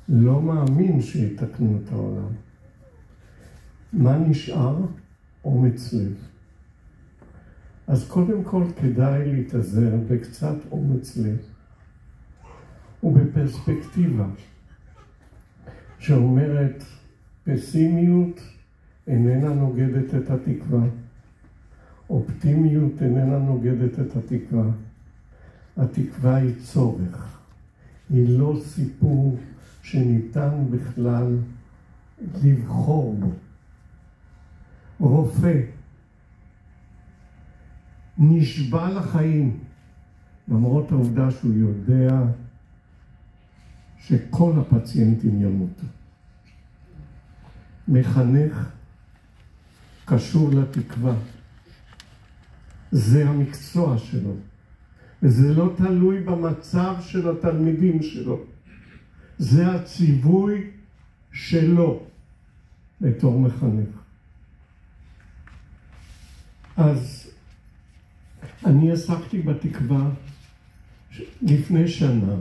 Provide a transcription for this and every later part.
לא מאמין שיתקנו את העולם. מה נשאר? אומץ לב. אז קודם כל כדאי להתאזר בקצת אומץ לב ובפרספקטיבה שאומרת פסימיות איננה נוגדת את התקווה, אופטימיות איננה נוגדת את התקווה. התקווה היא צורך, היא לא סיפור שניתן בכלל לבחור בו. רופא נשבע לחיים, למרות העובדה שהוא יודע שכל הפציינטים ימותו. מחנך קשור לתקווה. זה המקצוע שלו. וזה לא תלוי במצב של התלמידים שלו. זה הציווי שלו בתור מחנך. אז אני עסקתי בתקווה לפני שנה.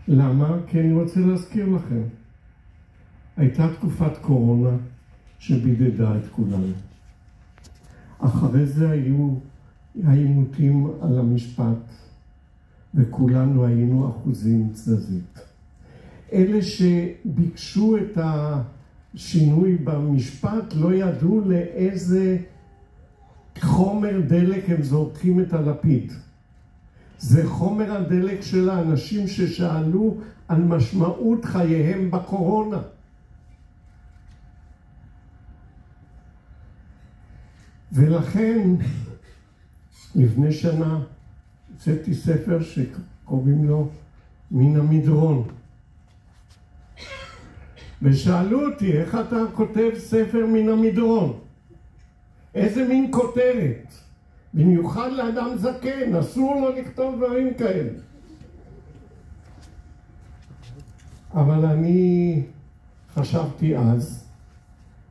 למה? כי אני רוצה להזכיר לכם. הייתה תקופת קורונה שבידדה את כולנו. אחרי זה היו העימותים על המשפט, וכולנו היינו אחוזים תזזית. אלה שביקשו את השינוי במשפט לא ידעו לאיזה חומר דלק הם זורקים את הלפיד. זה חומר הדלק של האנשים ששאלו על משמעות חייהם בקורונה. ולכן, לפני שנה, הוצאתי ספר שקוראים לו מן המדרון. ושאלו אותי, איך אתה כותב ספר מן המדרון? איזה מין כותרת? במיוחד לאדם זקן, אסור לו לכתוב דברים כאלה. אבל אני חשבתי אז,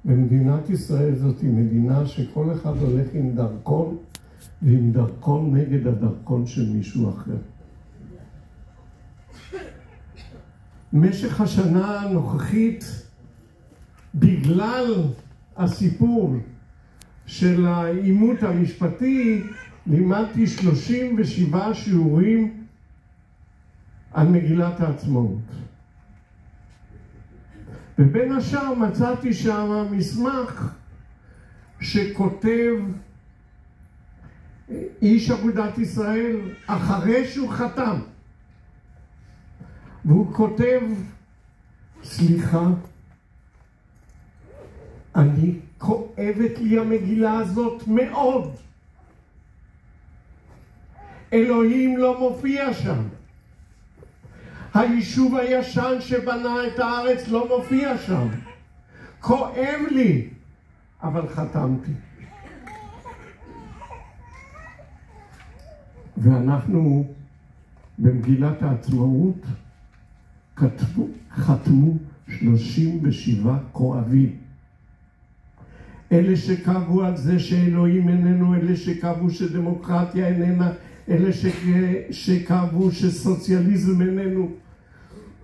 במדינת ישראל זאת היא מדינה שכל אחד הולך עם דרכון, ועם דרכון נגד הדרכון של מישהו אחר. במשך השנה הנוכחית, בגלל הסיפור של העימות המשפטי, לימדתי 37 שיעורים על מגילת העצמאות. ובין השאר מצאתי שם מסמך שכותב איש אגודת ישראל אחרי שהוא חתם. והוא כותב, סליחה, אני כואבת לי המגילה הזאת מאוד. אלוהים לא מופיע שם. היישוב הישן שבנה את הארץ לא מופיע שם. כואב לי, אבל חתמתי. ואנחנו במגילת העצמאות חתמו 37 כואבים. אלה שקבעו על זה שאלוהים איננו, אלה שקבעו שדמוקרטיה איננה, אלה שקבעו שסוציאליזם איננו.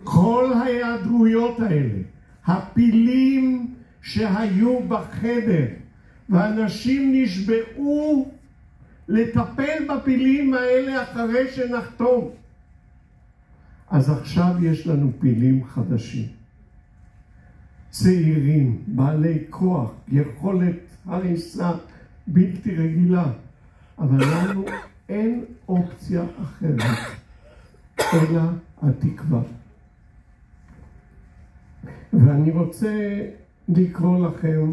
כל ההיעדרויות האלה, הפילים שהיו בחדר, ואנשים נשבעו לטפל בפילים האלה אחרי שנחתום. אז עכשיו יש לנו פילים חדשים. צעירים, בעלי כוח, יכולת הריסה בלתי רגילה. אבל לנו אין אופציה אחרת, אלא התקווה. ואני רוצה לקרוא לכם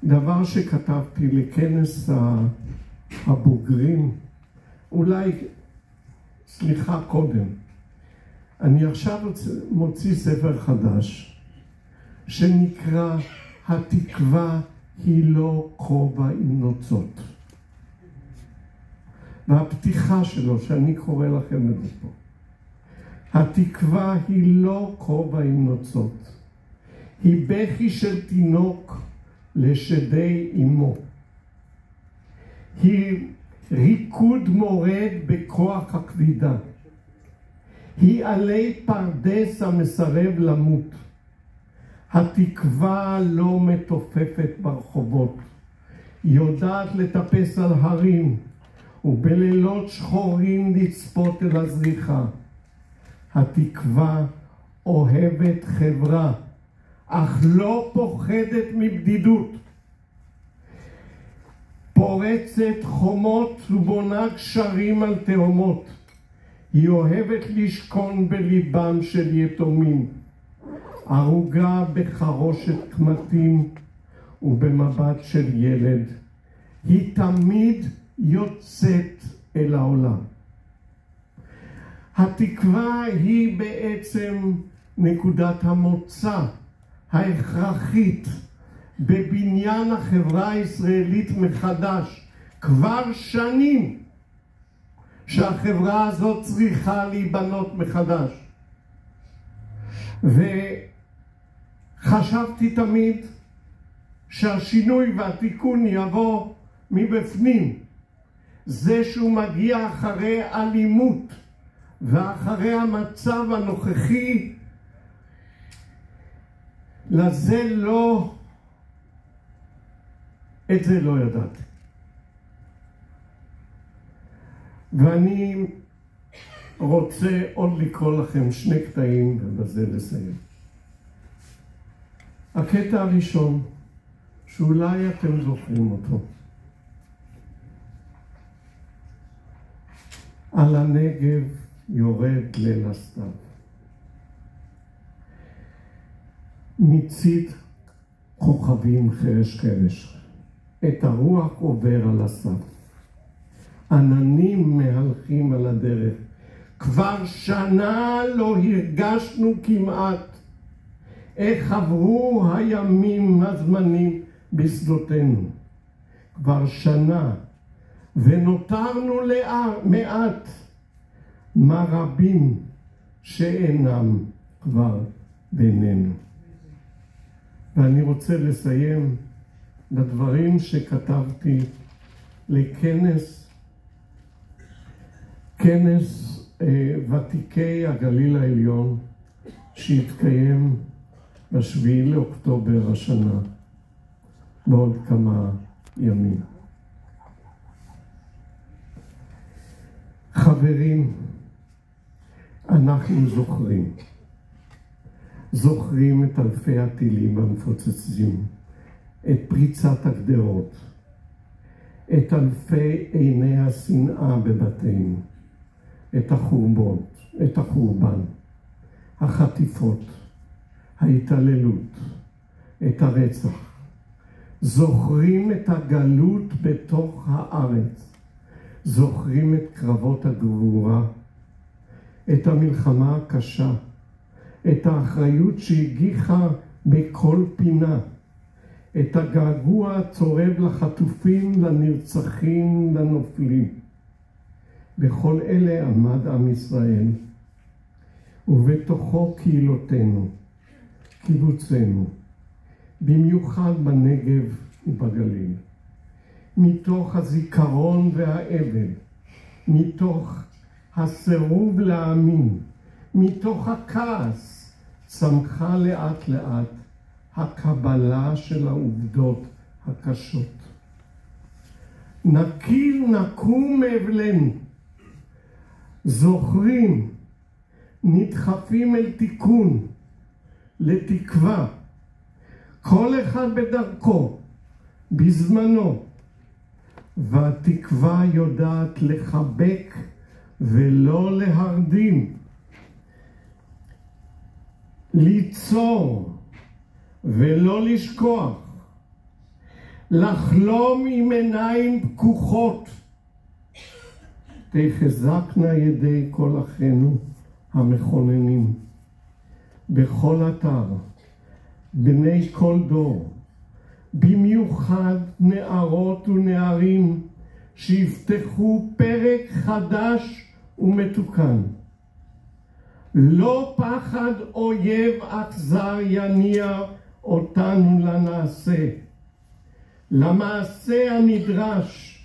דבר שכתבתי לכנס הבוגרים, אולי, סליחה קודם. אני עכשיו מוציא ספר חדש, שנקרא התקווה היא לא כובע עם נוצות. והפתיחה שלו, שאני קורא לכם את זה פה. התקווה היא לא כובע עם נוצות. היא בכי של תינוק לשדי אמו. היא ריקוד מורד בכוח הכבידה. היא עלי פרדס המסרב למות. התקווה לא מתופפת ברחובות, היא יודעת לטפס על הרים, ובלילות שחורים לצפות אל הזריחה. התקווה אוהבת חברה, אך לא פוחדת מבדידות. פורצת חומות ובונה גשרים על תהומות. היא אוהבת לשכון בליבם של יתומים, ערוגה בחרושת קמטים ובמבט של ילד. היא תמיד יוצאת אל העולם. התקווה היא בעצם נקודת המוצא ההכרחית בבניין החברה הישראלית מחדש. כבר שנים שהחברה הזאת צריכה להיבנות מחדש. וחשבתי תמיד שהשינוי והתיקון יבוא מבפנים. זה שהוא מגיע אחרי אלימות ואחרי המצב הנוכחי, את זה לא ידעתי. ואני רוצה עוד לקרוא לכם שני קטעים ובזה לסיים. הקטע הראשון, שאולי אתם זוכרים אותו. על הנגב יורד ליל הסתיו. מצית כוכבים חרש חרש. את הרוח עובר על הסף. עננים מהלכים על הדרך. כבר שנה לא הרגשנו כמעט איך עברו הימים הזמנים בשדותינו. כבר שנה ונותרנו מעט, מה רבים שאינם כבר בינינו. ואני רוצה לסיים לדברים שכתבתי לכנס ותיקי הגליל העליון שהתקיים ב7 לאוקטובר השנה, בעוד כמה ימים. חברים, אנחנו זוכרים את אלפי הטילים המפוצצים, את פריצת הגדרות, את אלפי עיני השנאה בבתינו, את החורבן, החטיפות, ההתעללות, את הרצח. זוכרים את הגלות בתוך הארץ, זוכרים את קרבות הגבורה, את המלחמה הקשה, את האחריות שהגיחה בכל פינה, את הגעגוע הצורב לחטופים, לנרצחים, לנופלים. בכל אלה עמד עם ישראל, ובתוכו קהילותינו, קיבוצינו, במיוחד בנגב ובגליל. מתוך הזיכרון והאבל, מתוך הסירוב להאמין, מתוך הכעס, צמחה לאט לאט הקבלה של העובדות הקשות. נקום מאבלנו, זוכרים, נדחפים אל תיקון, לתקווה, כל אחד בדרכו, בזמנו, והתקווה יודעת לחבק ולא להרדים, ליצור ולא לשכוח, לחלום עם עיניים פקוחות. תחזקנה ידי כל אחינו המכוננים, בכל אתר, בני כל דור, במיוחד נערות ונערים שיפתחו פרק חדש ומתוקן. לא פחד אויב אכזר יניע אותנו למעשה הנדרש,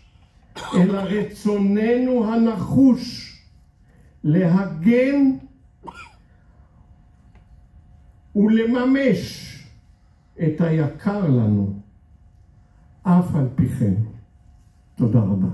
אלא רצוננו הנחוש להגן ולממש את היקר לנו, אף על פי כן. תודה רבה.